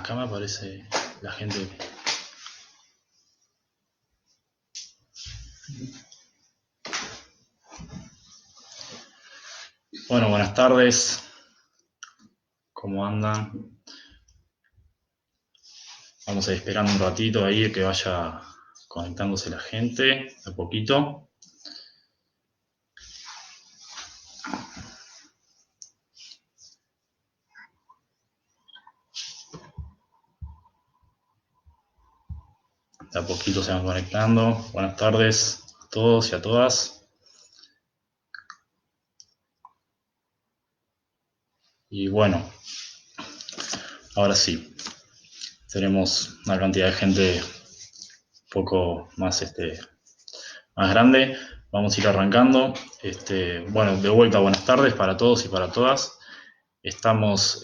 Acá me aparece la gente. Bueno, buenas tardes. ¿Cómo andan? Vamos a ir esperando un ratito ahí que vaya conectándose la gente, a poquito. De a poquito se van conectando. Buenas tardes a todos y a todas. Y bueno, ahora sí, tenemos una cantidad de gente un poco más, más grande. Vamos a ir arrancando. Bueno, de vuelta, buenas tardes para todos y para todas. Estamos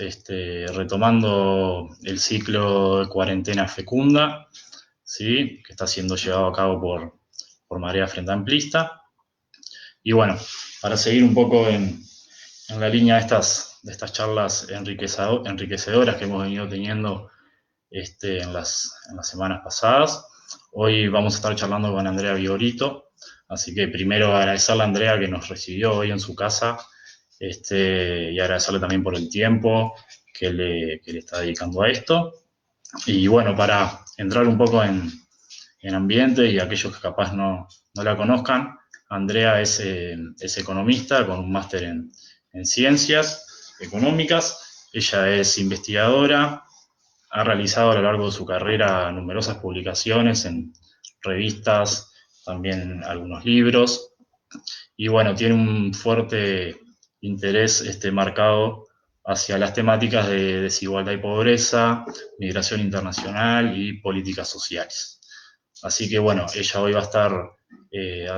retomando el ciclo de cuarentena fecunda, ¿sí? Que está siendo llevado a cabo por Marea Frente Amplista. Y bueno, para seguir un poco en la línea de estas charlas enriquecedoras que hemos venido teniendo en las semanas pasadas, hoy vamos a estar charlando con Andrea Vigorito. Así que primero agradecerle a Andrea que nos recibió hoy en su casa, y agradecerle también por el tiempo que le está dedicando a esto. Y bueno, para entrar un poco en ambiente y aquellos que capaz no la conozcan, Andrea es economista con un máster en ciencias económicas. Ella es investigadora, ha realizado a lo largo de su carrera numerosas publicaciones en revistas, también algunos libros, y bueno, tiene un fuerte interés marcado hacia las temáticas de desigualdad y pobreza, migración internacional y políticas sociales. Así que bueno, ella hoy va a estar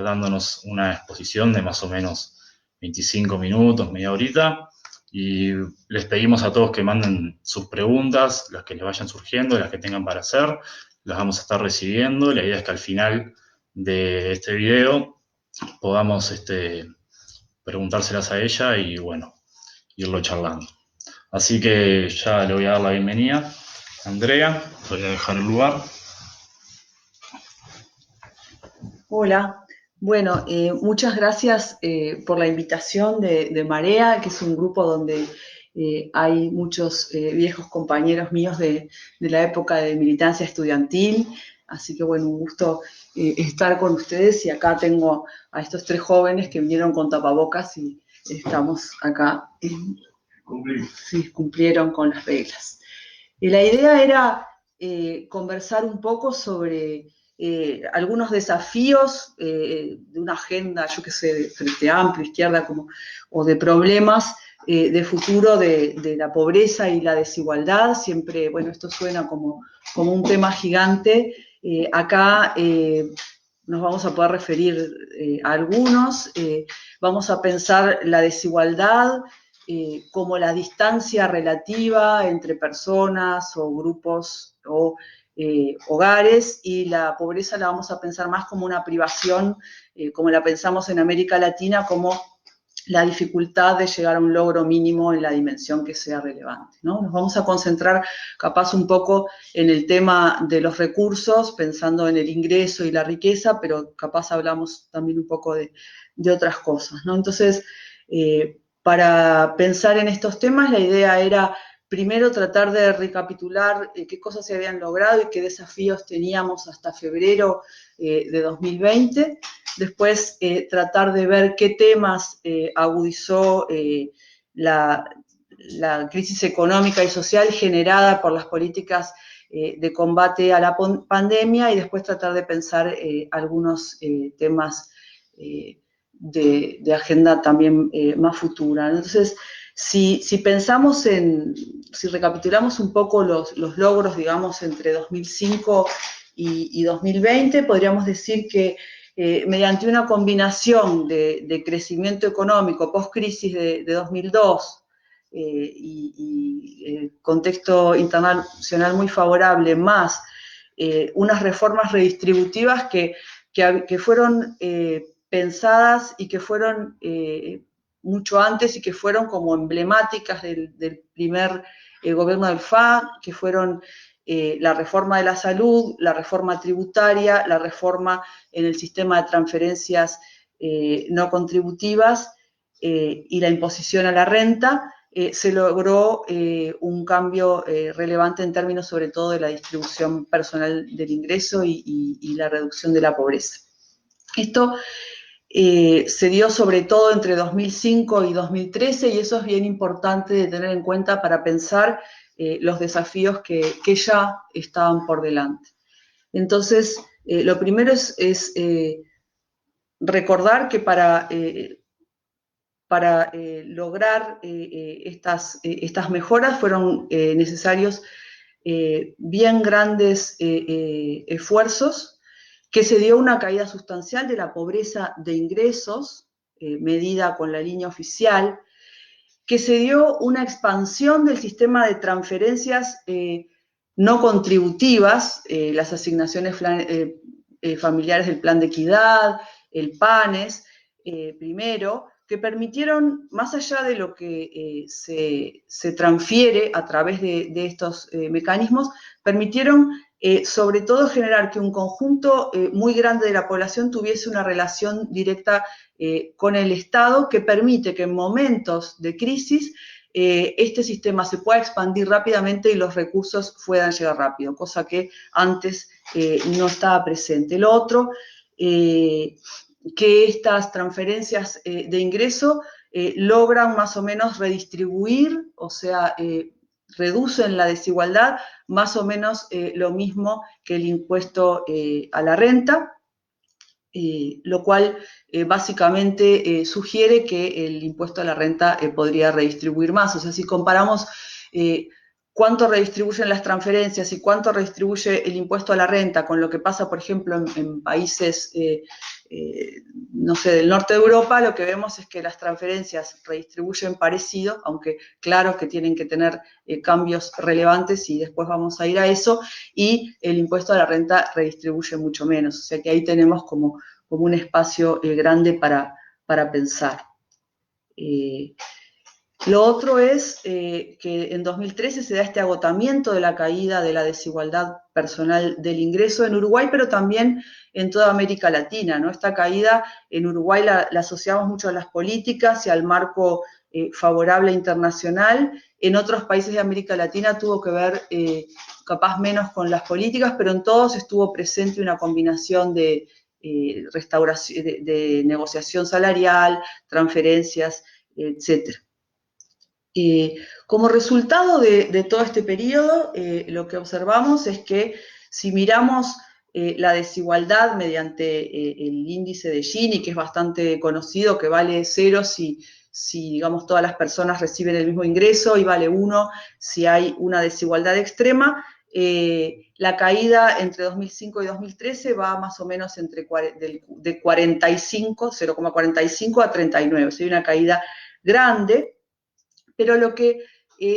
dándonos una exposición de más o menos 25 minutos, media horita, y les pedimos a todos que manden sus preguntas, las que les vayan surgiendo, las que tengan para hacer, las vamos a estar recibiendo. La idea es que al final de este video podamos preguntárselas a ella y bueno, irlo charlando. Así que ya le voy a dar la bienvenida a Andrea, voy a dejar el lugar. Hola, bueno, muchas gracias por la invitación de Marea, que es un grupo donde hay muchos viejos compañeros míos de la época de militancia estudiantil, así que bueno, un gusto estar con ustedes, y acá tengo a estos 3 jóvenes que vinieron con tapabocas y estamos acá, sí, cumplieron con las reglas. Y la idea era conversar un poco sobre algunos desafíos de una agenda, yo qué sé, de Frente Amplio, izquierda, o de problemas de futuro de la pobreza y la desigualdad. Siempre, bueno, esto suena como un tema gigante. Acá nos vamos a poder referir a algunos. Vamos a pensar la desigualdad como la distancia relativa entre personas o grupos o hogares, y la pobreza la vamos a pensar más como una privación, como la pensamos en América Latina, como la dificultad de llegar a un logro mínimo en la dimensión que sea relevante, ¿no? Nos vamos a concentrar capaz un poco en el tema de los recursos, pensando en el ingreso y la riqueza, pero capaz hablamos también un poco de otras cosas, ¿no? Entonces, para pensar en estos temas, la idea era primero tratar de recapitular qué cosas se habían logrado y qué desafíos teníamos hasta febrero de 2020. Después tratar de ver qué temas agudizó la crisis económica y social generada por las políticas de combate a la pandemia, y después tratar de pensar algunos temas de agenda también más futura. Entonces, si pensamos si recapitulamos un poco los logros, digamos, entre 2005 y 2020, podríamos decir que mediante una combinación de crecimiento económico post-crisis de 2002 y contexto internacional muy favorable, más unas reformas redistributivas que fueron pensadas y que fueron mucho antes y que fueron como emblemáticas del primer gobierno del FA, que fueron la reforma de la salud, la reforma tributaria, la reforma en el sistema de transferencias no contributivas y la imposición a la renta, se logró un cambio relevante en términos sobre todo de la distribución personal del ingreso y la reducción de la pobreza. Esto se dio sobre todo entre 2005 y 2013 y eso es bien importante de tener en cuenta para pensar los desafíos que ya estaban por delante. Entonces, lo primero es recordar que para lograr estas mejoras fueron necesarios bien grandes esfuerzos, que se dio una caída sustancial de la pobreza de ingresos, medida con la línea oficial, que se dio una expansión del sistema de transferencias no contributivas, las asignaciones familiares del Plan de Equidad, el PANES, primero, que permitieron, más allá de lo que se transfiere a través de estos mecanismos, permitieron sobre todo generar que un conjunto muy grande de la población tuviese una relación directa con el Estado que permite que en momentos de crisis este sistema se pueda expandir rápidamente y los recursos puedan llegar rápido, cosa que antes no estaba presente. Lo otro, que estas transferencias de ingreso logran más o menos redistribuir, o sea, reducen la desigualdad, más o menos lo mismo que el impuesto a la renta, lo cual básicamente sugiere que el impuesto a la renta podría redistribuir más. O sea, si comparamos cuánto redistribuyen las transferencias y cuánto redistribuye el impuesto a la renta con lo que pasa, por ejemplo, en países, no sé, del norte de Europa, lo que vemos es que las transferencias redistribuyen parecido, aunque claro que tienen que tener cambios relevantes y después vamos a ir a eso, y el impuesto a la renta redistribuye mucho menos. O sea que ahí tenemos como un espacio grande para pensar. Lo otro es que en 2013 se da este agotamiento de la caída de la desigualdad personal del ingreso en Uruguay, pero también en toda América Latina, ¿no? Esta caída en Uruguay la asociamos mucho a las políticas y al marco favorable internacional. En otros países de América Latina tuvo que ver capaz menos con las políticas, pero en todos estuvo presente una combinación de restauración, de negociación salarial, transferencias, etcétera. Como resultado de todo este periodo, lo que observamos es que si miramos la desigualdad mediante el índice de Gini, que es bastante conocido, que vale 0 si digamos, todas las personas reciben el mismo ingreso y vale 1 si hay una desigualdad extrema, la caída entre 2005 y 2013 va más o menos de 45, 0,45 a 39, o sea, hay una caída grande. Pero lo que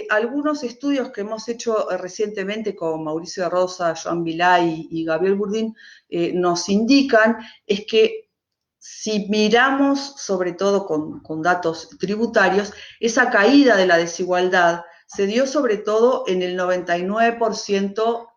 algunos estudios que hemos hecho recientemente con Mauricio de Rosa, Joan Vilá y Gabriel Burdín nos indican es que si miramos sobre todo con datos tributarios, esa caída de la desigualdad se dio sobre todo en el 99%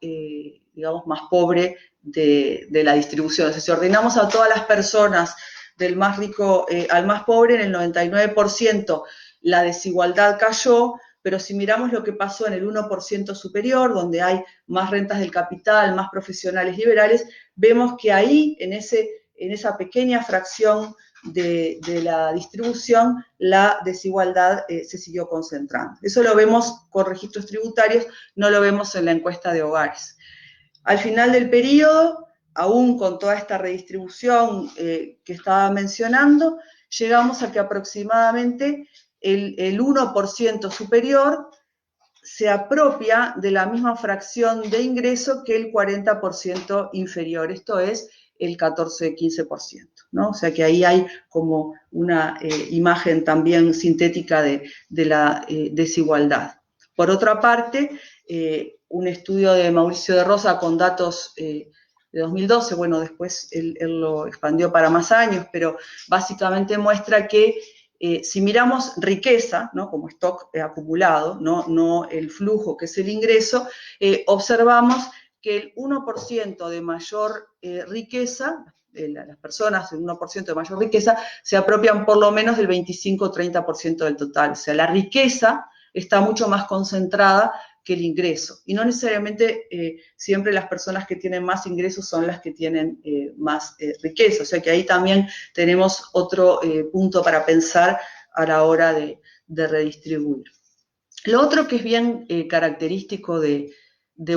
digamos, más pobre de la distribución. O sea, si ordenamos a todas las personas del más rico al más pobre, en el 99% la desigualdad cayó, pero si miramos lo que pasó en el 1% superior, donde hay más rentas del capital, más profesionales liberales, vemos que ahí, en esa pequeña fracción de la distribución, la desigualdad se siguió concentrando. Eso lo vemos con registros tributarios, no lo vemos en la encuesta de hogares. Al final del periodo, aún con toda esta redistribución que estaba mencionando, llegamos a que aproximadamente el 1% superior se apropia de la misma fracción de ingreso que el 40% inferior, esto es el 14-15%, ¿no? O sea que ahí hay como una imagen también sintética de la desigualdad. Por otra parte, un estudio de Mauricio de Rosa con datos de 2012, bueno, después él lo expandió para más años, pero básicamente muestra que Si miramos riqueza, ¿no? Como stock acumulado, no el flujo que es el ingreso, observamos que el 1% de mayor riqueza, las personas del 1% de mayor riqueza, se apropian por lo menos del 25-30% del total. O sea, la riqueza está mucho más concentrada que el ingreso. Y no necesariamente siempre las personas que tienen más ingresos son las que tienen más riqueza. O sea que ahí también tenemos otro punto para pensar a la hora de redistribuir. Lo otro que es bien característico de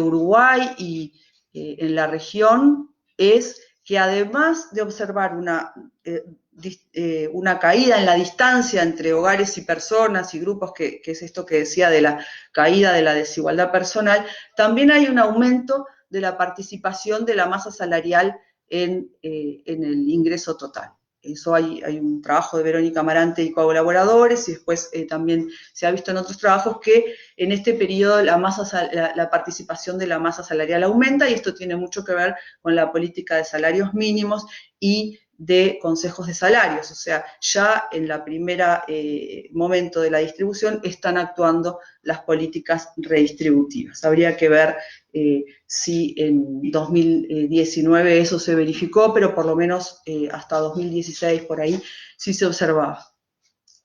Uruguay y en la región es que además de observar una caída en la distancia entre hogares y personas y grupos, que es esto que decía de la caída de la desigualdad personal, también hay un aumento de la participación de la masa salarial en el ingreso total. Eso hay un trabajo de Verónica Amarante y colaboradores, y después también se ha visto en otros trabajos que en este periodo la participación de la masa salarial aumenta, y esto tiene mucho que ver con la política de salarios mínimos y de consejos de salarios. O sea, ya en la primera momento de la distribución están actuando las políticas redistributivas. Habría que ver si en 2019 eso se verificó, pero por lo menos hasta 2016 por ahí sí se observaba.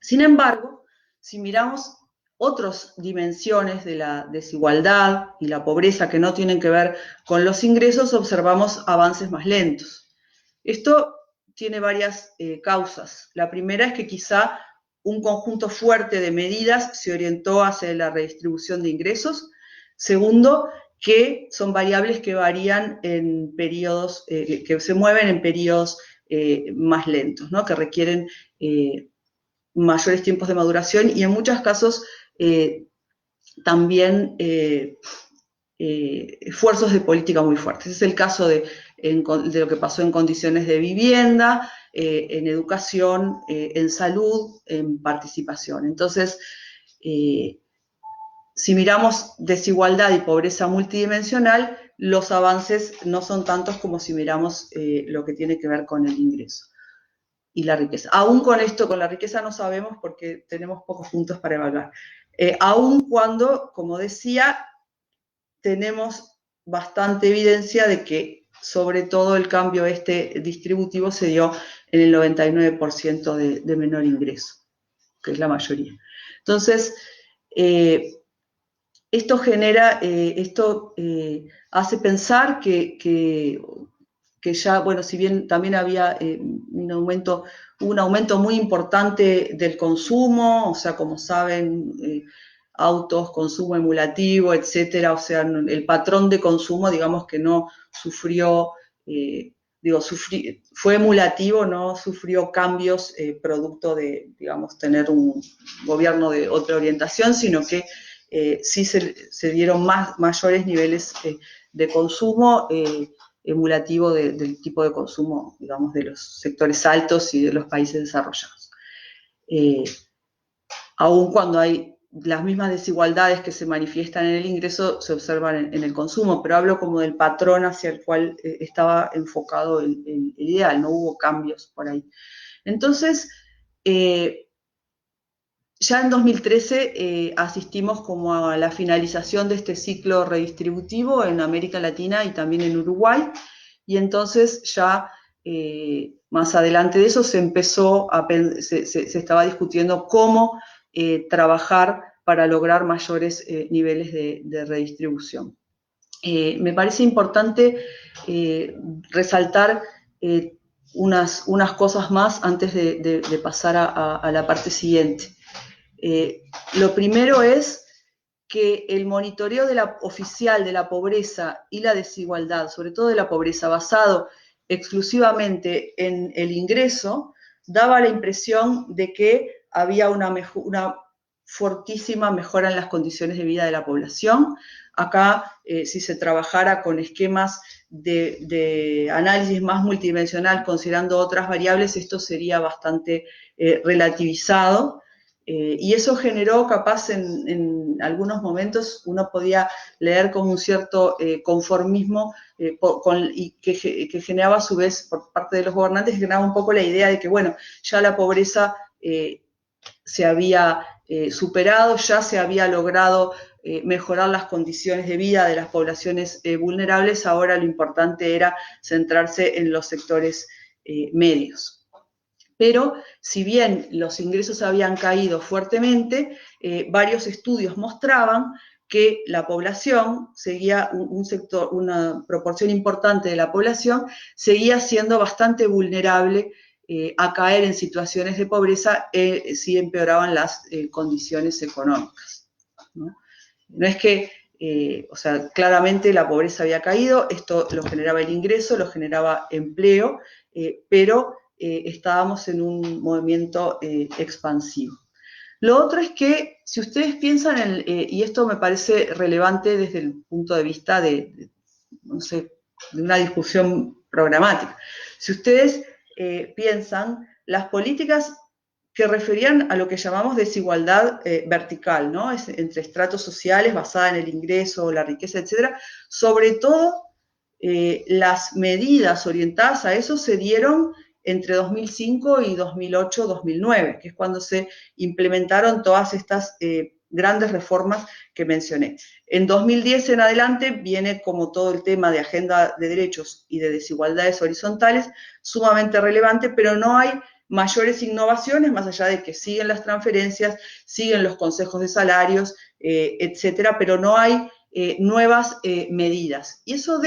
Sin embargo, si miramos otras dimensiones de la desigualdad y la pobreza que no tienen que ver con los ingresos, observamos avances más lentos. Esto tiene varias causas. La primera es que quizá un conjunto fuerte de medidas se orientó hacia la redistribución de ingresos. Segundo, que son variables que varían en periodos, que se mueven en periodos más lentos, ¿no? Que requieren mayores tiempos de maduración y en muchos casos también esfuerzos de política muy fuertes. Ese es el caso de lo que pasó en condiciones de vivienda, en educación, en salud, en participación. Entonces, si miramos desigualdad y pobreza multidimensional, los avances no son tantos como si miramos lo que tiene que ver con el ingreso y la riqueza. Aún con esto, con la riqueza no sabemos porque tenemos pocos puntos para evaluar. Aún cuando, como decía, tenemos bastante evidencia de que sobre todo el cambio distributivo se dio en el 99% de menor ingreso, que es la mayoría. Entonces, esto hace pensar que ya, bueno, si bien también había un aumento muy importante del consumo, o sea, como saben, autos, consumo emulativo, etcétera, o sea, el patrón de consumo, digamos que no sufrió, fue emulativo, no sufrió cambios producto de, digamos, tener un gobierno de otra orientación, sino que sí se dieron mayores niveles de consumo emulativo del tipo de consumo, digamos, de los sectores altos y de los países desarrollados. Aun cuando hay las mismas desigualdades que se manifiestan en el ingreso, se observan en el consumo, pero hablo como del patrón hacia el cual estaba enfocado el ideal, no hubo cambios por ahí. Entonces, ya en 2013 asistimos como a la finalización de este ciclo redistributivo en América Latina y también en Uruguay, y entonces ya más adelante de eso se estaba discutiendo cómo trabajar para lograr mayores niveles de redistribución. Me parece importante resaltar unas cosas más antes de pasar a la parte siguiente. Lo primero es que el monitoreo oficial de la pobreza y la desigualdad, sobre todo de la pobreza, basado exclusivamente en el ingreso, daba la impresión de que había una fortísima mejora en las condiciones de vida de la población. Acá, si se trabajara con esquemas de análisis más multidimensional, considerando otras variables, esto sería bastante relativizado. Y eso generó, capaz, en algunos momentos, uno podía leer como un cierto conformismo y que generaba, a su vez, por parte de los gobernantes, generaba un poco la idea de que, bueno, ya la pobreza se había superado, ya se había logrado mejorar las condiciones de vida de las poblaciones vulnerables, ahora lo importante era centrarse en los sectores medios. Pero si bien los ingresos habían caído fuertemente, varios estudios mostraban que la población seguía, una proporción importante de la población seguía siendo bastante vulnerable a caer en situaciones de pobreza si empeoraban las condiciones económicas, ¿no? No es que, o sea, claramente la pobreza había caído, esto lo generaba el ingreso, lo generaba empleo, pero estábamos en un movimiento expansivo. Lo otro es que, si ustedes piensan, y esto me parece relevante desde el punto de vista no sé, de una discusión programática, si ustedes piensan, las políticas que referían a lo que llamamos desigualdad vertical, ¿no? Entre estratos sociales basada en el ingreso, la riqueza, etcétera, sobre todo las medidas orientadas a eso se dieron entre 2005 y 2008-2009, que es cuando se implementaron todas estas grandes reformas que mencioné. En 2010 en adelante viene como todo el tema de agenda de derechos y de desigualdades horizontales, sumamente relevante, pero no hay mayores innovaciones, más allá de que siguen las transferencias, siguen los consejos de salarios, etcétera, pero no hay nuevas medidas. Y eso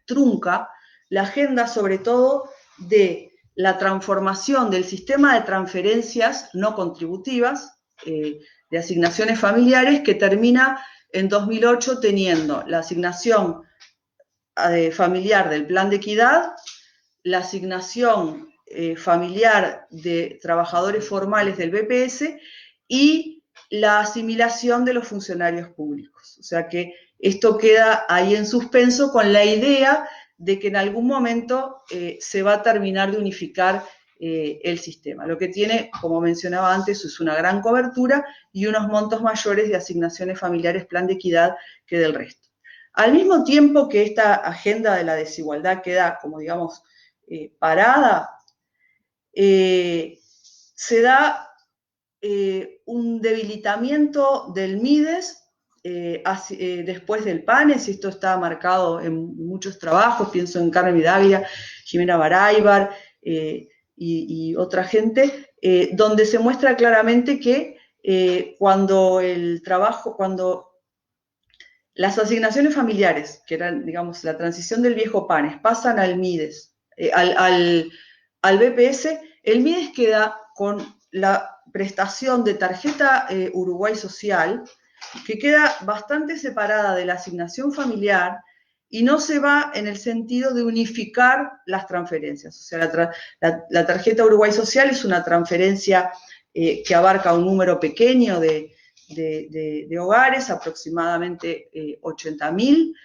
trunca la agenda sobre todo de la transformación del sistema de transferencias no contributivas, de asignaciones familiares, que termina en 2008 teniendo la asignación familiar del Plan de Equidad, la asignación familiar de trabajadores formales del BPS y la asimilación de los funcionarios públicos. O sea que esto queda ahí en suspenso con la idea de que en algún momento se va a terminar de unificar el sistema. Lo que tiene, como mencionaba antes, es una gran cobertura y unos montos mayores de asignaciones familiares Plan de Equidad que del resto. Al mismo tiempo que esta agenda de la desigualdad queda, como digamos, parada, se da un debilitamiento del MIDES después del PANES, y esto está marcado en muchos trabajos, pienso en Carmen Vidávila, Jimena Baraybar y otra gente, donde se muestra claramente que cuando las asignaciones familiares, que eran, digamos, la transición del viejo PANES, pasan al MIDES, al BPS, el MIDES queda con la prestación de tarjeta Uruguay Social, que queda bastante separada de la asignación familiar y no se va en el sentido de unificar las transferencias. O sea, la tarjeta Uruguay Social es una transferencia que abarca un número pequeño de hogares, aproximadamente 80.000,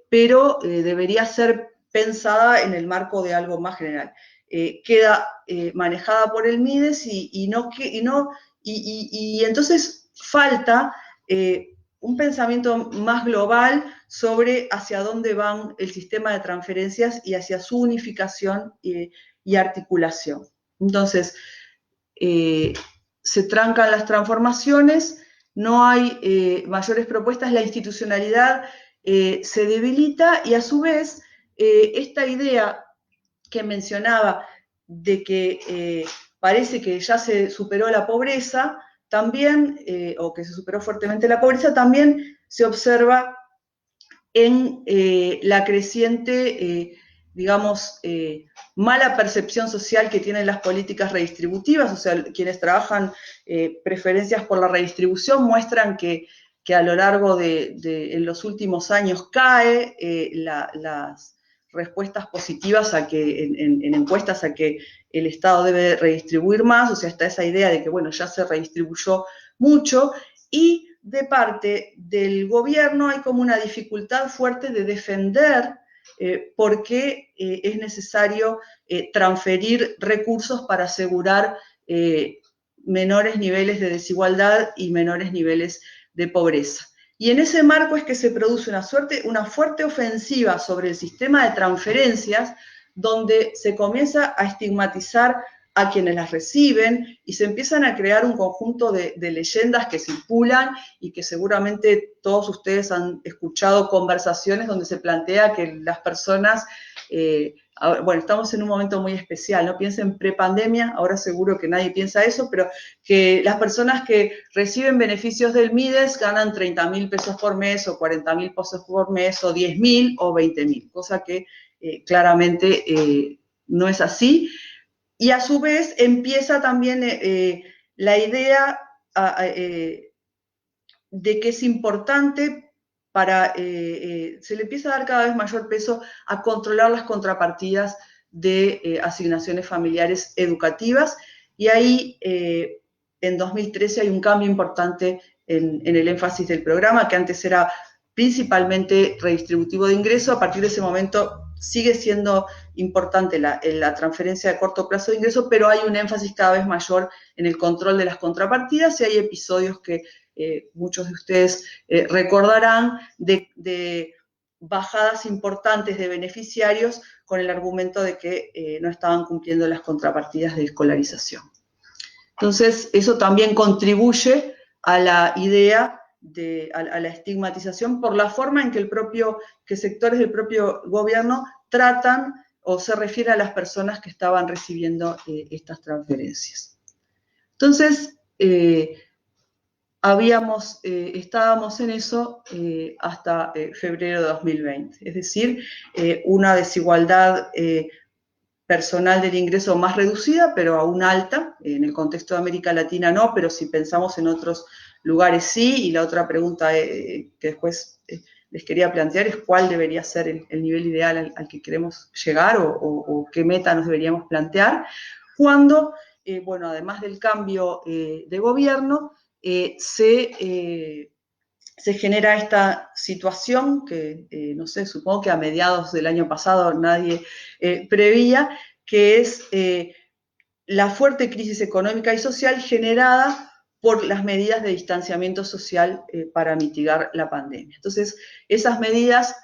pero debería ser pensada en el marco de algo más general. Queda manejada por el MIDES y entonces falta un pensamiento más global sobre hacia dónde van el sistema de transferencias y hacia su unificación y articulación. Entonces, se trancan las transformaciones, no hay mayores propuestas, la institucionalidad se debilita y a su vez esta idea que mencionaba de que parece que ya se superó la pobreza, también, o que se superó fuertemente la pobreza, también se observa en la creciente, digamos, mala percepción social que tienen las políticas redistributivas. O sea, quienes trabajan preferencias por la redistribución muestran que a lo largo en los últimos años cae las respuestas positivas en encuestas a que el Estado debe redistribuir más. O sea, está esa idea de que, bueno, ya se redistribuyó mucho, y de parte del gobierno hay como una dificultad fuerte de defender por qué es necesario transferir recursos para asegurar menores niveles de desigualdad y menores niveles de pobreza. Y en ese marco es que se produce una fuerte ofensiva sobre el sistema de transferencias, donde se comienza a estigmatizar a quienes las reciben, y se empiezan a crear un conjunto de leyendas que circulan y que seguramente todos ustedes han escuchado conversaciones donde se plantea que las personas, bueno, estamos en un momento muy especial, no piensen prepandemia, ahora seguro que nadie piensa eso, pero que las personas que reciben beneficios del MIDES ganan 30.000 pesos por mes o 40.000 pesos por mes o 10.000 o 20.000, cosa que claramente no es así. Y a su vez empieza también la idea de que es importante se le empieza a dar cada vez mayor peso a controlar las contrapartidas de asignaciones familiares educativas, y ahí en 2013 hay un cambio importante en el énfasis del programa, que antes era principalmente redistributivo de ingreso. A partir de ese momento sigue siendo importante la transferencia de corto plazo de ingreso, pero hay un énfasis cada vez mayor en el control de las contrapartidas, y hay episodios que muchos de ustedes recordarán de bajadas importantes de beneficiarios con el argumento de que no estaban cumpliendo las contrapartidas de escolarización. Entonces, eso también contribuye a la idea a la estigmatización por la forma en que sectores del propio gobierno tratan o se refieren a las personas que estaban recibiendo estas transferencias. Entonces, estábamos en eso hasta febrero de 2020, es decir, una desigualdad personal del ingreso más reducida, pero aún alta. En el contexto de América Latina no, pero si pensamos en otros lugares sí. Y la otra pregunta que después les quería plantear es cuál debería ser el nivel ideal al que queremos llegar, o qué meta nos deberíamos plantear, cuando, bueno, además del cambio de gobierno, se genera esta situación que, no sé, supongo que a mediados del año pasado nadie preveía, que es la fuerte crisis económica y social generada por las medidas de distanciamiento social para mitigar la pandemia. Entonces, esas medidas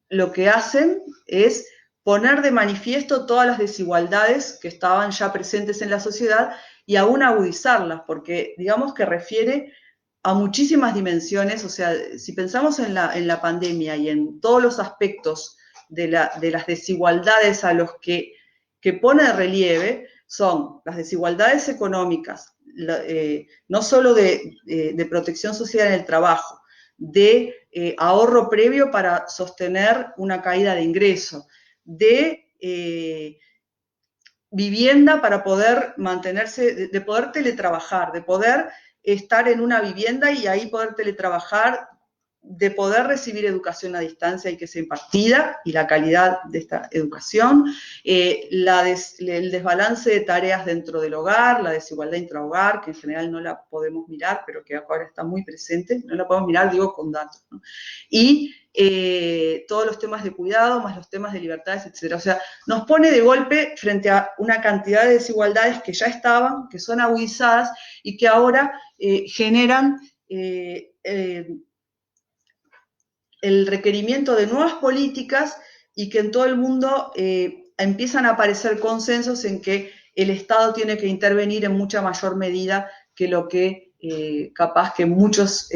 lo que hacen es poner de manifiesto todas las desigualdades que estaban ya presentes en la sociedad y aún agudizarlas, porque digamos que refiere a muchísimas dimensiones. O sea, si pensamos en la pandemia y en todos los aspectos de las desigualdades a los que pone de relieve, son las desigualdades económicas, no solo de protección social en el trabajo, de ahorro previo para sostener una caída de ingreso, de vivienda para poder mantenerse, de poder teletrabajar, de poder estar en una vivienda y ahí poder teletrabajar, de poder recibir educación a distancia y que sea impartida, y la calidad de esta educación, el desbalance de tareas dentro del hogar, la desigualdad intrahogar, que en general no la podemos mirar, pero que ahora está muy presente, no la podemos mirar, digo, con datos, ¿no? Y todos los temas de cuidado, más los temas de libertades, etc. O sea, nos pone de golpe frente a una cantidad de desigualdades que ya estaban, que son agudizadas y que ahora generan el requerimiento de nuevas políticas, y que en todo el mundo empiezan a aparecer consensos en que el Estado tiene que intervenir en mucha mayor medida que lo que capaz que muchos,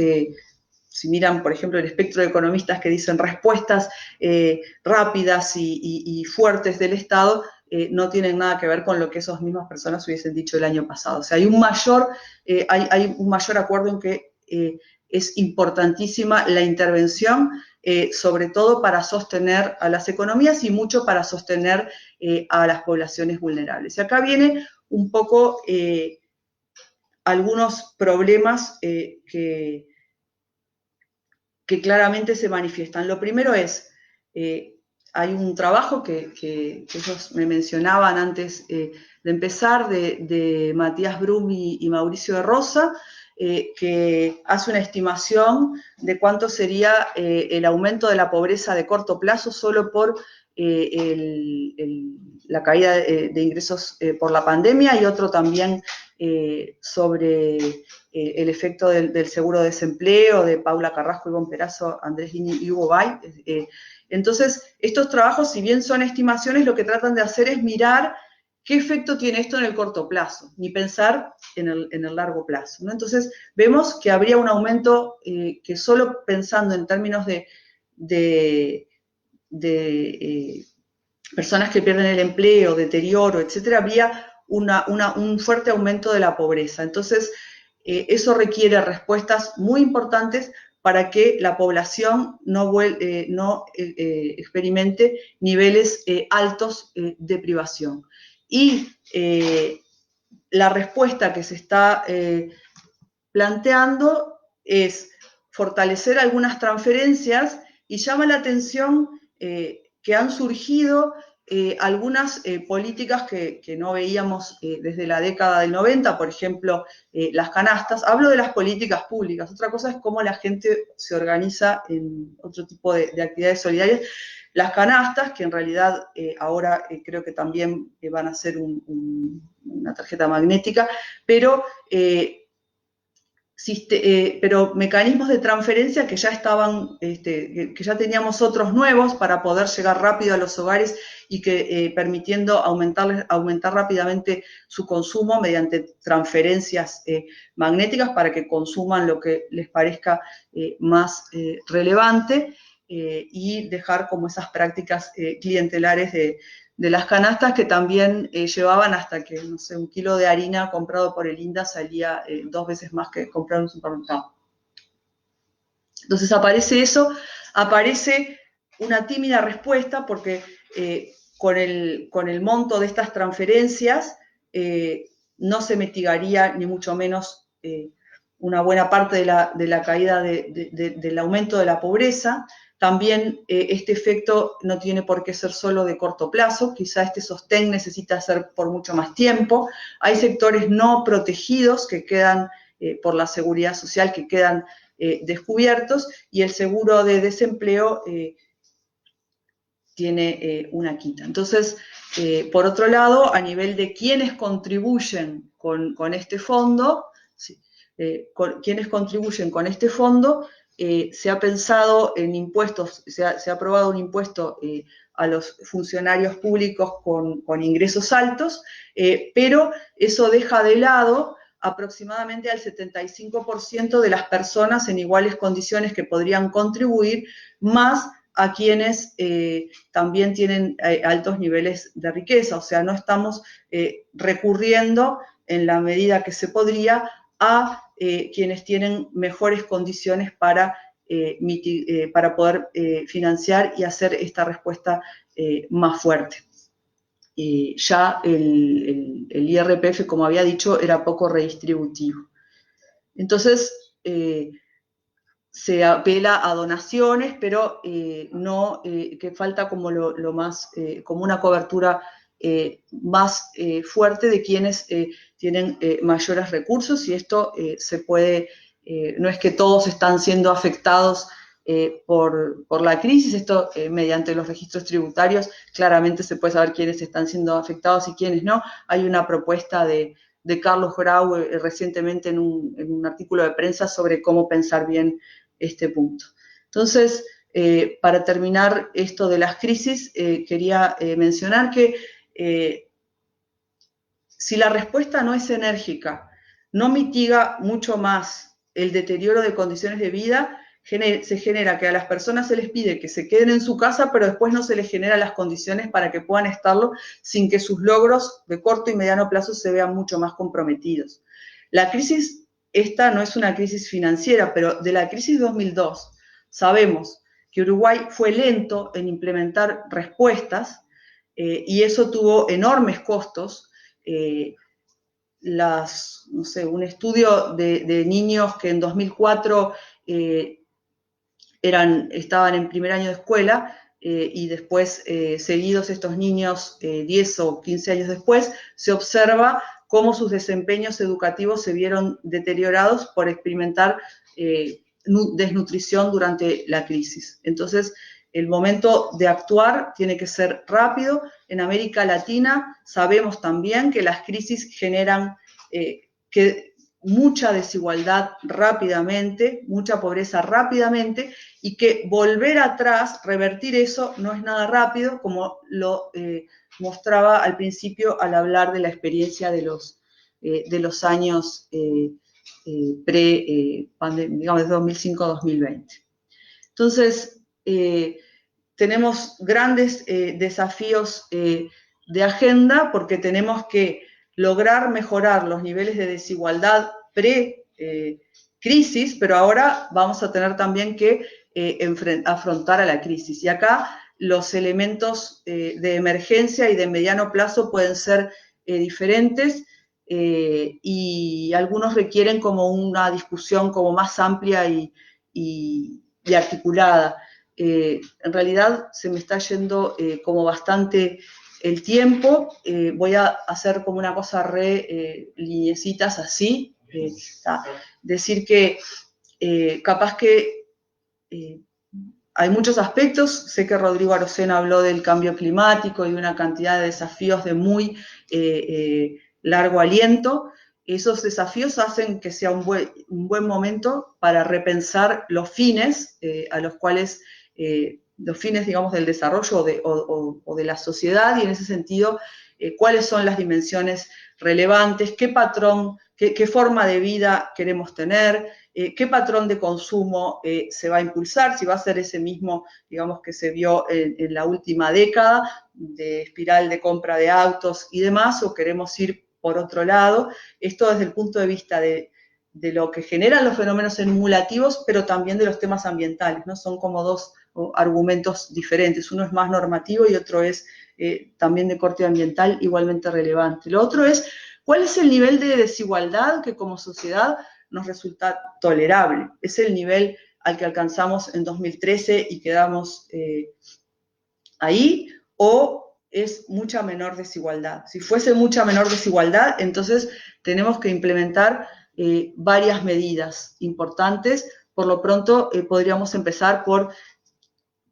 si miran, por ejemplo, el espectro de economistas que dicen respuestas rápidas y fuertes del Estado, no tienen nada que ver con lo que esas mismas personas hubiesen dicho el año pasado. O sea, hay un mayor acuerdo en que es importantísima la intervención, sobre todo para sostener a las economías y mucho para sostener a las poblaciones vulnerables. Y acá viene un poco algunos problemas que claramente se manifiestan. Lo primero es, hay un trabajo que ellos me mencionaban antes de empezar, de Matías Brum y Mauricio de Rosa, que hace una estimación de cuánto sería el aumento de la pobreza de corto plazo solo por la caída de ingresos por la pandemia, y otro también sobre el efecto del seguro de desempleo, de Paula Carrasco, Ivonne Perazo, Andrés Guini y Hugo Bay. Entonces, estos trabajos, si bien son estimaciones, lo que tratan de hacer es mirar ¿qué efecto tiene esto en el corto plazo? Ni pensar en el largo plazo, ¿no? Entonces, vemos que habría un aumento que solo pensando en términos de personas que pierden el empleo, deterioro, etcétera, habría un fuerte aumento de la pobreza. Entonces, eso requiere respuestas muy importantes para que la población no experimente niveles altos de privación. Y la respuesta que se está planteando es fortalecer algunas transferencias y llama la atención que han surgido algunas políticas que no veíamos desde la década del 90, por ejemplo, las canastas. Hablo de las políticas públicas, otra cosa es cómo la gente se organiza en otro tipo de actividades solidarias. Las canastas, que en realidad ahora creo que también van a ser una tarjeta magnética, pero mecanismos de transferencia que ya estaban, que ya teníamos otros nuevos para poder llegar rápido a los hogares y que permitiendo aumentar rápidamente su consumo mediante transferencias magnéticas para que consuman lo que les parezca más relevante y dejar como esas prácticas clientelares de las canastas que también llevaban hasta que, no sé, un kilo de harina comprado por el INDA salía 2 veces más que comprar en un supermercado. Entonces aparece eso, aparece una tímida respuesta porque con el monto de estas transferencias no se mitigaría ni mucho menos una buena parte de la caída del aumento de la pobreza. También este efecto no tiene por qué ser solo de corto plazo, quizá este sostén necesita ser por mucho más tiempo. Hay sectores no protegidos que quedan por la seguridad social, que quedan descubiertos, y el seguro de desempleo tiene una quita. Entonces, por otro lado, a nivel de quienes contribuyen con este fondo, sí, quienes contribuyen con este fondo, se ha pensado en impuestos, se ha aprobado un impuesto a los funcionarios públicos con ingresos altos, pero eso deja de lado aproximadamente al 75% de las personas en iguales condiciones que podrían contribuir, más a quienes también tienen altos niveles de riqueza. O sea, no estamos recurriendo en la medida que se podría a quienes tienen mejores condiciones para poder financiar y hacer esta respuesta más fuerte. Ya el IRPF, como había dicho, era poco redistributivo. Entonces, se apela a donaciones, pero no, que falta como lo más, como una cobertura más fuerte de quienes tienen mayores recursos, y esto se puede, no es que todos están siendo afectados por la crisis, esto mediante los registros tributarios claramente se puede saber quiénes están siendo afectados y quiénes no. Hay una propuesta de Carlos Grau recientemente en un artículo de prensa sobre cómo pensar bien este punto. Entonces, para terminar esto de las crisis, quería mencionar que si la respuesta no es enérgica, no mitiga mucho más el deterioro de condiciones de vida, se genera que a las personas se les pide que se queden en su casa, pero después no se les generan las condiciones para que puedan estarlo sin que sus logros de corto y mediano plazo se vean mucho más comprometidos. La crisis esta no es una crisis financiera, pero de la crisis 2002 sabemos que Uruguay fue lento en implementar respuestas y eso tuvo enormes costos. No sé, un estudio de niños que en 2004 estaban en primer año de escuela y después, seguidos estos niños 10 o 15 años después, se observa cómo sus desempeños educativos se vieron deteriorados por experimentar desnutrición durante la crisis. Entonces, el momento de actuar tiene que ser rápido. En América Latina sabemos también que las crisis generan que mucha desigualdad rápidamente, mucha pobreza rápidamente, y que volver atrás, revertir eso, no es nada rápido, como lo mostraba al principio al hablar de la experiencia de los años digamos, de 2005-2020. Entonces, tenemos grandes desafíos de agenda porque tenemos que lograr mejorar los niveles de desigualdad pre-crisis, pero ahora vamos a tener también que afrontar a la crisis. Y acá los elementos de emergencia y de mediano plazo pueden ser diferentes y algunos requieren como una discusión como más amplia y articulada. En realidad se me está yendo como bastante el tiempo, voy a hacer como una cosa lineecitas así, decir que capaz que hay muchos aspectos, sé que Rodrigo Arocena habló del cambio climático y de una cantidad de desafíos de muy largo aliento. Esos desafíos hacen que sea un buen momento para repensar los fines a los cuales los fines, digamos, del desarrollo o de la sociedad, y en ese sentido, cuáles son las dimensiones relevantes, qué patrón, qué forma de vida queremos tener, qué patrón de consumo se va a impulsar, si va a ser ese mismo, digamos, que se vio en la última década, de espiral de compra de autos y demás, o queremos ir por otro lado. Esto desde el punto de vista de lo que generan los fenómenos emulativos, pero también de los temas ambientales, ¿no? Son como dos argumentos diferentes. Uno es más normativo y otro es también de corte ambiental, igualmente relevante. Lo otro es, ¿cuál es el nivel de desigualdad que como sociedad nos resulta tolerable? ¿Es el nivel al que alcanzamos en 2013 y quedamos ahí? ¿O es mucha menor desigualdad? Si fuese mucha menor desigualdad, entonces tenemos que implementar varias medidas importantes. Por lo pronto, podríamos empezar por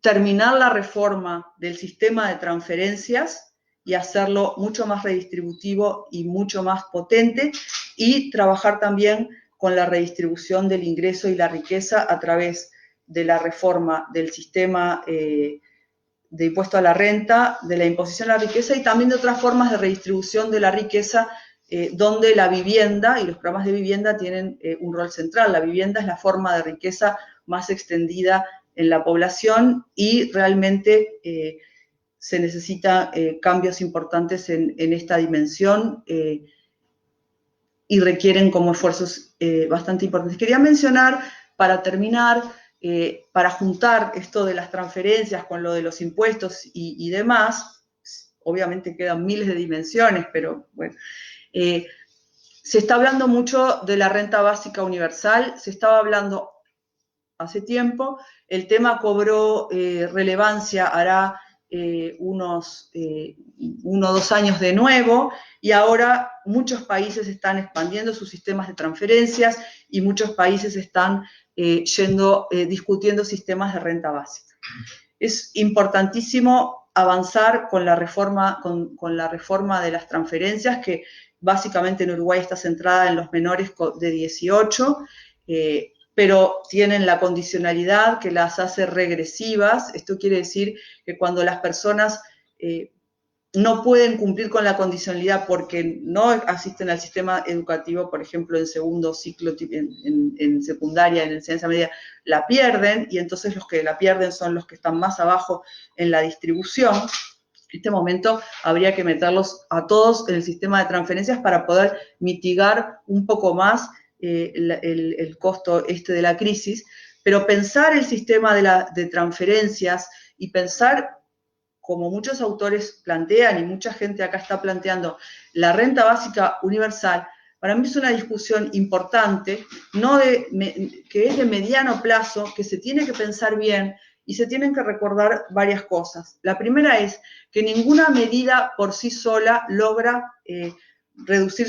terminar la reforma del sistema de transferencias y hacerlo mucho más redistributivo y mucho más potente, y trabajar también con la redistribución del ingreso y la riqueza a través de la reforma del sistema de impuesto a la renta, de la imposición a la riqueza y también de otras formas de redistribución de la riqueza, donde la vivienda y los programas de vivienda tienen un rol central. La vivienda es la forma de riqueza más extendida en la población y realmente se necesitan cambios importantes en esta dimensión y requieren como esfuerzos bastante importantes. Quería mencionar, para terminar, para juntar esto de las transferencias con lo de los impuestos y demás, obviamente quedan miles de dimensiones, pero bueno, se está hablando mucho de la renta básica universal, se estaba hablando hace tiempo, el tema cobró relevancia hará unos 1 o 2 años de nuevo, y ahora muchos países están expandiendo sus sistemas de transferencias y muchos países están discutiendo sistemas de renta básica. Es importantísimo avanzar con la reforma, con la reforma de las transferencias, que básicamente en Uruguay está centrada en los menores de 18, pero tienen la condicionalidad que las hace regresivas. Esto quiere decir que cuando las personas no pueden cumplir con la condicionalidad porque no asisten al sistema educativo, por ejemplo, en segundo ciclo, en secundaria, en enseñanza media, la pierden, y entonces los que la pierden son los que están más abajo en la distribución. En este momento habría que meterlos a todos en el sistema de transferencias para poder mitigar un poco más el costo de la crisis, pero pensar el sistema de transferencias y pensar, como muchos autores plantean y mucha gente acá está planteando, la renta básica universal, para mí es una discusión importante, que es de mediano plazo, que se tiene que pensar bien y se tienen que recordar varias cosas. La primera es que ninguna medida por sí sola logra reducir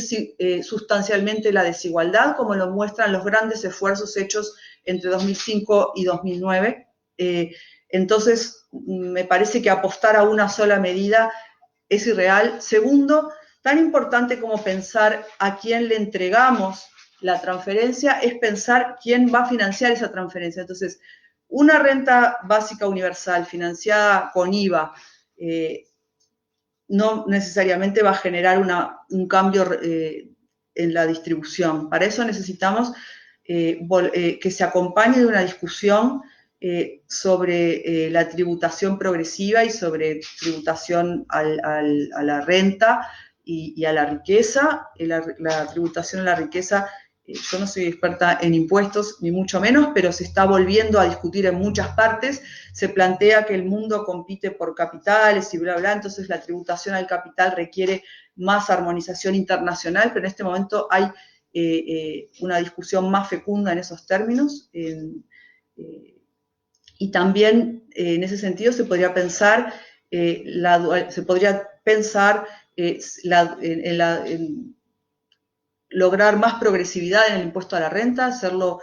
sustancialmente la desigualdad, como lo muestran los grandes esfuerzos hechos entre 2005 y 2009. Entonces, me parece que apostar a una sola medida es irreal. Segundo, tan importante como pensar a quién le entregamos la transferencia es pensar quién va a financiar esa transferencia. Entonces, una renta básica universal financiada con IVA no necesariamente va a generar un cambio en la distribución. Para eso necesitamos que se acompañe de una discusión sobre la tributación progresiva y sobre tributación a la renta y a la riqueza. La tributación a la riqueza, yo no soy experta en impuestos, ni mucho menos, pero se está volviendo a discutir en muchas partes. Se plantea que el mundo compite por capitales y bla, bla, entonces la tributación al capital requiere más armonización internacional, pero en este momento hay una discusión más fecunda en esos términos. Y también en ese sentido se podría pensar en lograr más progresividad en el impuesto a la renta, hacerlo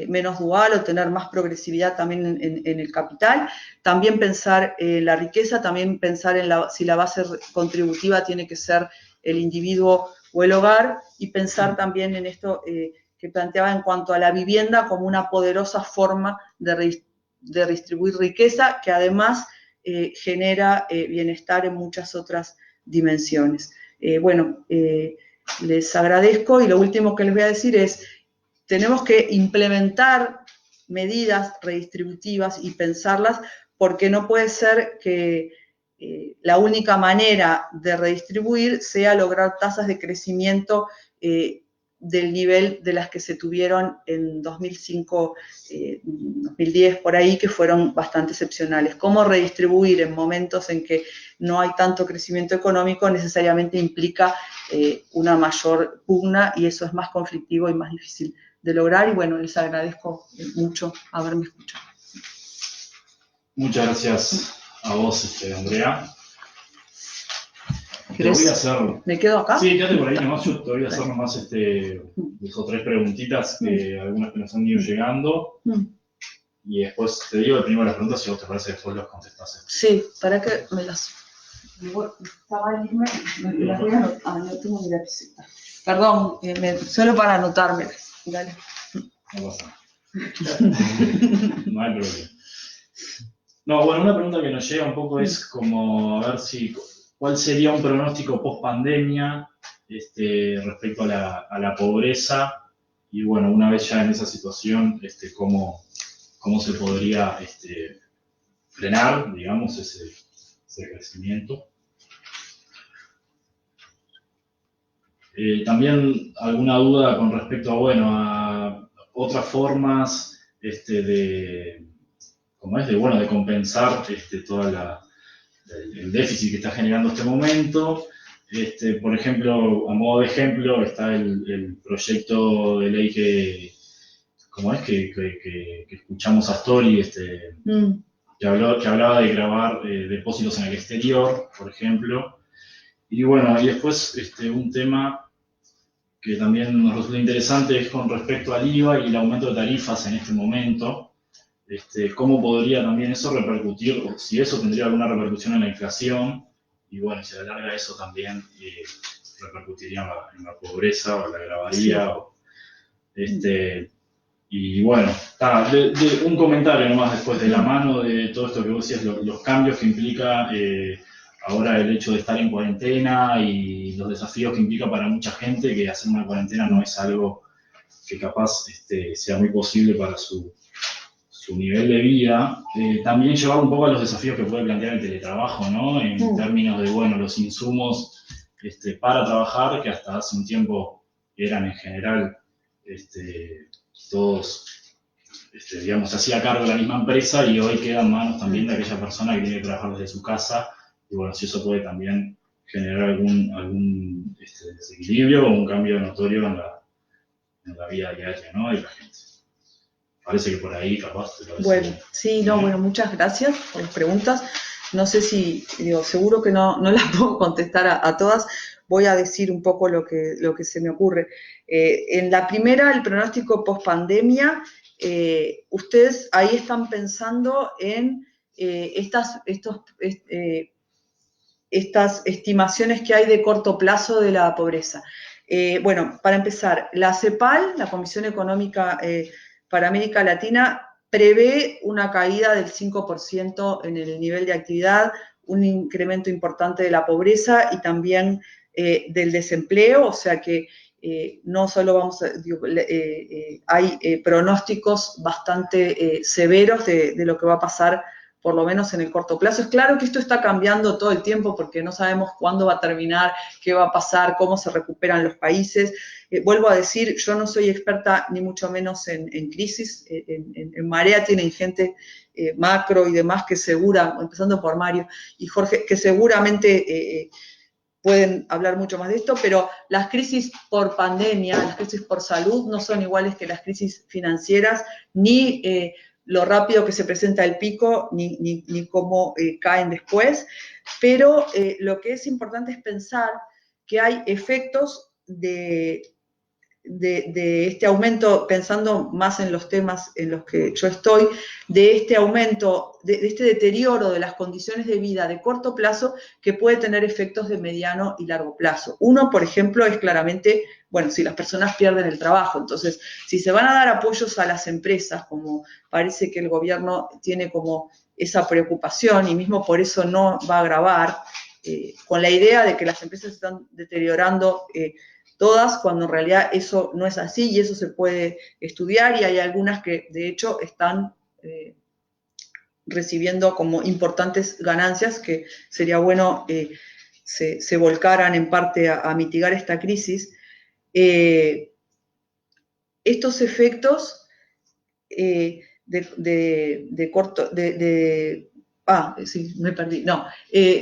menos dual o tener más progresividad también en el capital. También pensar en la riqueza, también pensar en si la base contributiva tiene que ser el individuo o el hogar, y pensar también en esto que planteaba en cuanto a la vivienda como una poderosa forma de redistribuir riqueza que además genera bienestar en muchas otras dimensiones. Les agradezco, y lo último que les voy a decir es, tenemos que implementar medidas redistributivas y pensarlas, porque no puede ser que la única manera de redistribuir sea lograr tasas de crecimiento del nivel de las que se tuvieron en 2005, 2010, por ahí, que fueron bastante excepcionales. Cómo redistribuir en momentos en que no hay tanto crecimiento económico necesariamente implica una mayor pugna, y eso es más conflictivo y más difícil de lograr. Y bueno, les agradezco mucho haberme escuchado. Muchas gracias a vos, Andrea. Te voy a hacer... ¿Me quedo acá? Sí, quédate por ahí nomás. Yo te voy a hacer nomás 2 o 3 preguntitas, algunas que nos han ido llegando. Y después te digo primero las preguntas, si vos te parece, después las contestás. Sí, para que me las... Estaba ahí, me las voy a anotar. No tengo mi lapicita. Perdón, solo para anotarme. Dale. No pasa nada. No hay problema. No, bueno, una pregunta que nos llega un poco es como, a ver ¿cuál sería un pronóstico post-pandemia respecto a la pobreza? Y bueno, una vez ya en esa situación, ¿cómo se podría frenar, digamos, ese crecimiento? También alguna duda con respecto a otras formas de compensar toda el déficit que está generando este momento. Por ejemplo, a modo de ejemplo, está el proyecto de ley que escuchamos a Story, que hablaba de grabar depósitos en el exterior, por ejemplo. Y bueno, y después un tema que también nos resulta interesante es con respecto al IVA y el aumento de tarifas en este momento. ¿Cómo podría también eso repercutir, o si eso tendría alguna repercusión en la inflación? Y bueno, si a la larga eso también repercutiría en la pobreza, o la agravaría. Sí. Y bueno, un comentario nomás después, de la mano de todo esto que vos decías, los cambios que implica ahora el hecho de estar en cuarentena y los desafíos que implica para mucha gente, que hacer una cuarentena no es algo que capaz sea muy posible para su nivel de vida. También llevar un poco a los desafíos que puede plantear el teletrabajo, ¿no? En términos de, los insumos para trabajar, que hasta hace un tiempo eran en general todos, digamos, se hacía cargo de la misma empresa, y hoy queda en manos también de aquella persona que tiene que trabajar desde su casa. Y bueno, si eso puede también generar algún desequilibrio o un cambio notorio en la vida diaria, ¿no? De la gente. Parece que por ahí capaz te parece. Bueno, sí, no, bueno, muchas gracias por las preguntas. No sé si, seguro que no las puedo contestar a todas. Voy a decir un poco lo que se me ocurre. En la primera, el pronóstico post-pandemia, ustedes ahí están pensando en estas estimaciones que hay de corto plazo de la pobreza. Bueno, para empezar, la CEPAL, la Comisión Económica para América Latina, prevé una caída del 5% en el nivel de actividad, un incremento importante de la pobreza y también del desempleo, o sea que no solo vamos a, hay pronósticos bastante severos de lo que va a pasar, por lo menos en el corto plazo. Es claro que esto está cambiando todo el tiempo porque no sabemos cuándo va a terminar, qué va a pasar, cómo se recuperan los países. Vuelvo a decir, yo no soy experta ni mucho menos en crisis. En Marea tienen gente macro y demás que segura, empezando por Mario y Jorge, que seguramente pueden hablar mucho más de esto, pero las crisis por pandemia, las crisis por salud no son iguales que las crisis financieras, ni lo rápido que se presenta el pico, ni cómo caen después, pero lo que es importante es pensar que hay efectos de este aumento, pensando más en los temas en los que yo estoy, de este aumento, de este deterioro de las condiciones de vida de corto plazo que puede tener efectos de mediano y largo plazo. Uno, por ejemplo, es claramente, bueno, si las personas pierden el trabajo, entonces, si se van a dar apoyos a las empresas, como parece que el gobierno tiene como esa preocupación y mismo por eso no va a gravar, con la idea de que las empresas se están deteriorando todas, cuando en realidad eso no es así y eso se puede estudiar y hay algunas que de hecho están recibiendo como importantes ganancias que sería bueno se volcaran en parte a mitigar esta crisis. Estos efectos sí, me perdí. No,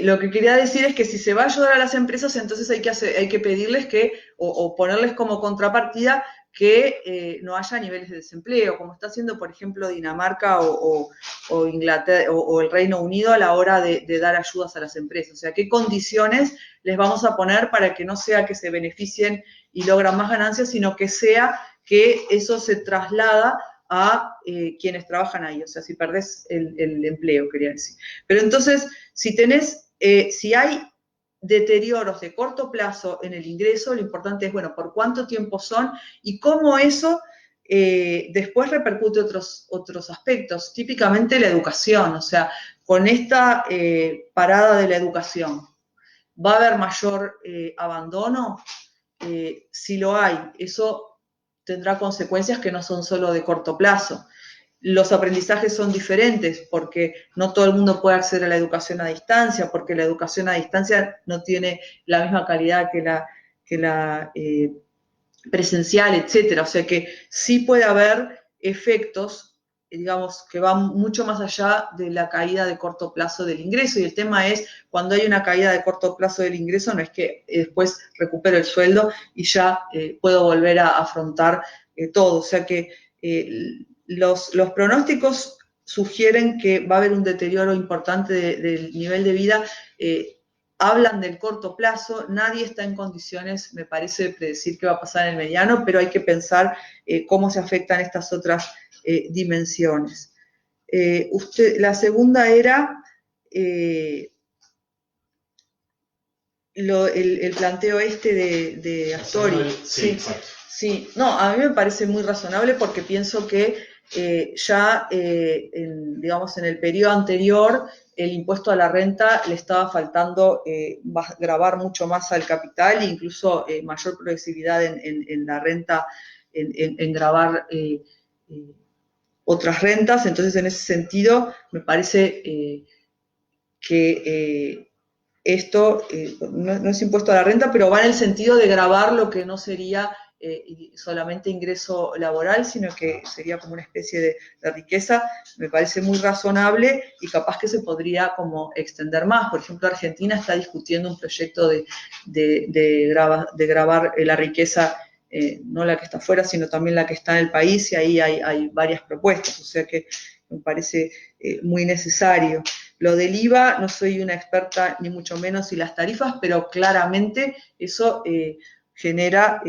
lo que quería decir es que si se va a ayudar a las empresas, entonces hay que pedirles que, o ponerles como contrapartida que no haya niveles de desempleo, como está haciendo, por ejemplo, Dinamarca o Inglaterra o el Reino Unido a la hora de dar ayudas a las empresas. O sea, qué condiciones les vamos a poner para que no sea que se beneficien y logran más ganancias, sino que sea que eso se traslada a quienes trabajan ahí, o sea, si perdés el empleo, quería decir. Pero entonces, si hay deterioros de corto plazo en el ingreso, lo importante es, bueno, por cuánto tiempo son y cómo eso después repercute otros aspectos, típicamente la educación, o sea, con esta parada de la educación, ¿va a haber mayor abandono? Si lo hay, eso tendrá consecuencias que no son solo de corto plazo. Los aprendizajes son diferentes porque no todo el mundo puede acceder a la educación a distancia, porque la educación a distancia no tiene la misma calidad que la presencial, etcétera. O sea que sí puede haber efectos, digamos, que van mucho más allá de la caída de corto plazo del ingreso. Y el tema es, cuando hay una caída de corto plazo del ingreso, no es que después recupero el sueldo y ya puedo volver a afrontar todo. O sea que los pronósticos sugieren que va a haber un deterioro importante del nivel de vida. Hablan del corto plazo, nadie está en condiciones, me parece, de predecir qué va a pasar en el mediano, pero hay que pensar cómo se afectan estas otras dimensiones. La segunda era el planteo este de Astori. Sí, exacto. Sí, no, a mí me parece muy razonable porque pienso que ya, digamos, en el periodo anterior, el impuesto a la renta le estaba faltando gravar mucho más al capital e incluso mayor progresividad en la renta, en gravar otras rentas. Entonces, en ese sentido, me parece que esto no es impuesto a la renta, pero va en el sentido de gravar lo que no sería solamente ingreso laboral, sino que sería como una especie de riqueza. Me parece muy razonable y capaz que se podría como extender más. Por ejemplo, Argentina está discutiendo un proyecto de gravar la riqueza, no la que está afuera, sino también la que está en el país, y ahí hay varias propuestas, o sea que me parece muy necesario. Lo del IVA, no soy una experta ni mucho menos, y las tarifas, pero claramente eso genera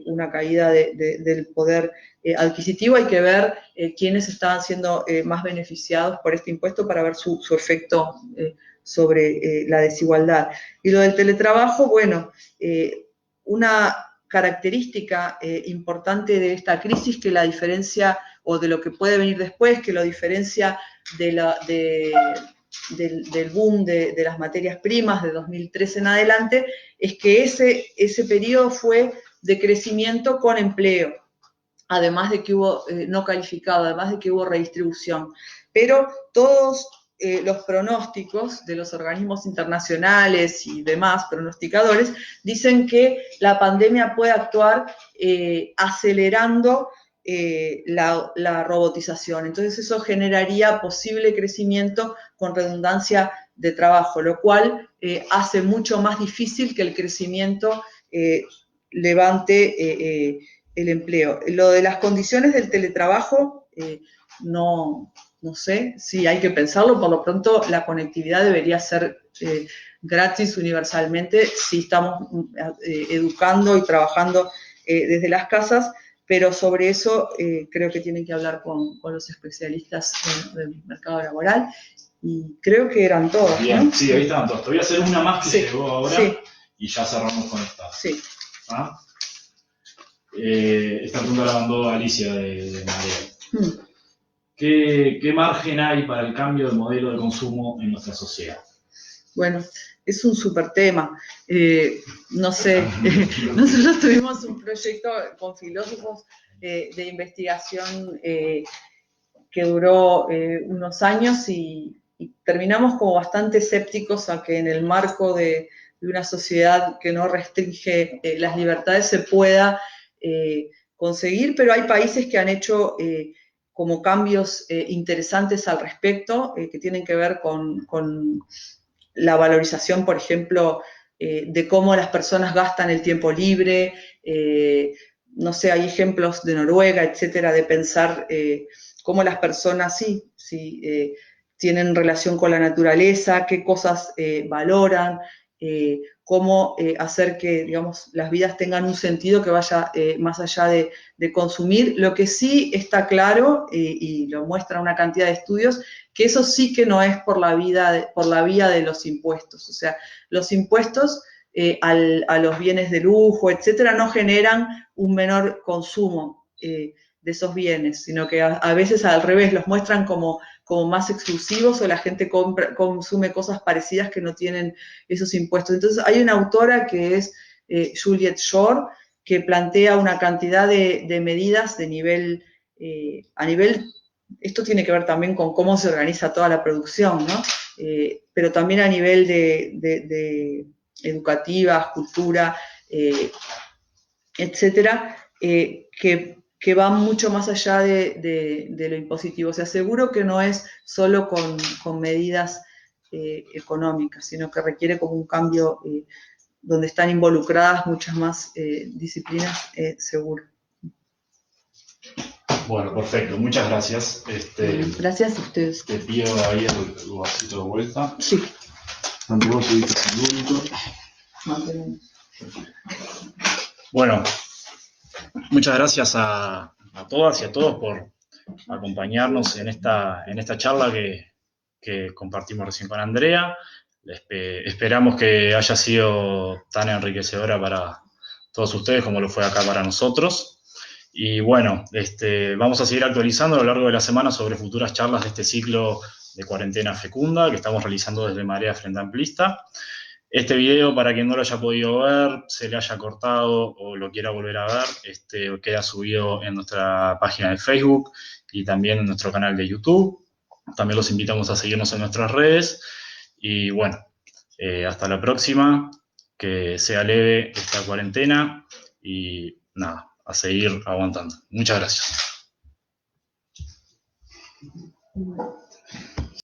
una caída del poder adquisitivo. Hay que ver quiénes estaban siendo más beneficiados por este impuesto para ver su efecto sobre la desigualdad. Y lo del teletrabajo, bueno, una característica importante de esta crisis que la diferencia, o de lo que puede venir después, que lo diferencia del boom de las materias primas de 2013 en adelante, es que ese periodo fue de crecimiento con empleo, además de que hubo no calificado, además de que hubo redistribución. Pero todos los pronósticos de los organismos internacionales y demás pronosticadores dicen que la pandemia puede actuar acelerando la robotización. Entonces eso generaría posible crecimiento con redundancia de trabajo, lo cual hace mucho más difícil que el crecimiento levante el empleo. Lo de las condiciones del teletrabajo, no sé si hay que pensarlo. Por lo pronto la conectividad debería ser gratis universalmente si estamos educando y trabajando desde las casas, pero sobre eso creo que tienen que hablar con los especialistas del mercado laboral, y creo que eran todos. Bien, ¿no? sí, ahí estaban todos. Te voy a hacer una más que llegó ahora, sí. Y ya cerramos con esta. Sí. ¿Ah? Esta pregunta la mandó Alicia de Marea. ¿Qué margen hay para el cambio del modelo de consumo en nuestra sociedad? Bueno, es un súper tema. No sé, nosotros tuvimos un proyecto con filósofos de investigación que duró unos años y terminamos como bastante escépticos a que en el marco de una sociedad que no restringe las libertades se pueda conseguir, pero hay países que han hecho como cambios interesantes al respecto, que tienen que ver con la valorización, por ejemplo, de cómo las personas gastan el tiempo libre. No sé, hay ejemplos de Noruega, etcétera, de pensar cómo las personas sí tienen relación con la naturaleza, qué cosas valoran, cómo hacer que, digamos, las vidas tengan un sentido que vaya más allá de consumir. Lo que sí está claro, y lo muestra una cantidad de estudios, que eso sí que no es por la vía de los impuestos. O sea, los impuestos a los bienes de lujo, etcétera, no generan un menor consumo de esos bienes, sino que a veces al revés los muestran como más exclusivos, o la gente consume cosas parecidas que no tienen esos impuestos. Entonces hay una autora que es Juliet Shore, que plantea una cantidad de medidas de nivel, a nivel, esto tiene que ver también con cómo se organiza toda la producción, ¿no? Pero también a nivel de educativas, cultura, etcétera, que van mucho más allá de lo impositivo. O sea, seguro que no es solo con medidas económicas, sino que requiere como un cambio donde están involucradas muchas más disciplinas, seguro. Bueno, perfecto, muchas gracias. Gracias a ustedes. Te pido ahí el vasito de vuelta. Sí. Mantenemos su vista. Mantenemos. Bueno, muchas gracias a todas y a todos por acompañarnos en esta charla que compartimos recién con Andrea. Esperamos que haya sido tan enriquecedora para todos ustedes como lo fue acá para nosotros. Y bueno, vamos a seguir actualizando a lo largo de la semana sobre futuras charlas de este ciclo de cuarentena fecunda que estamos realizando desde Marea Frente Amplista. Este video, para quien no lo haya podido ver, se le haya cortado o lo quiera volver a ver, queda subido en nuestra página de Facebook y también en nuestro canal de YouTube. También los invitamos a seguirnos en nuestras redes. Y bueno, hasta la próxima. Que sea leve esta cuarentena y nada, a seguir aguantando. Muchas gracias.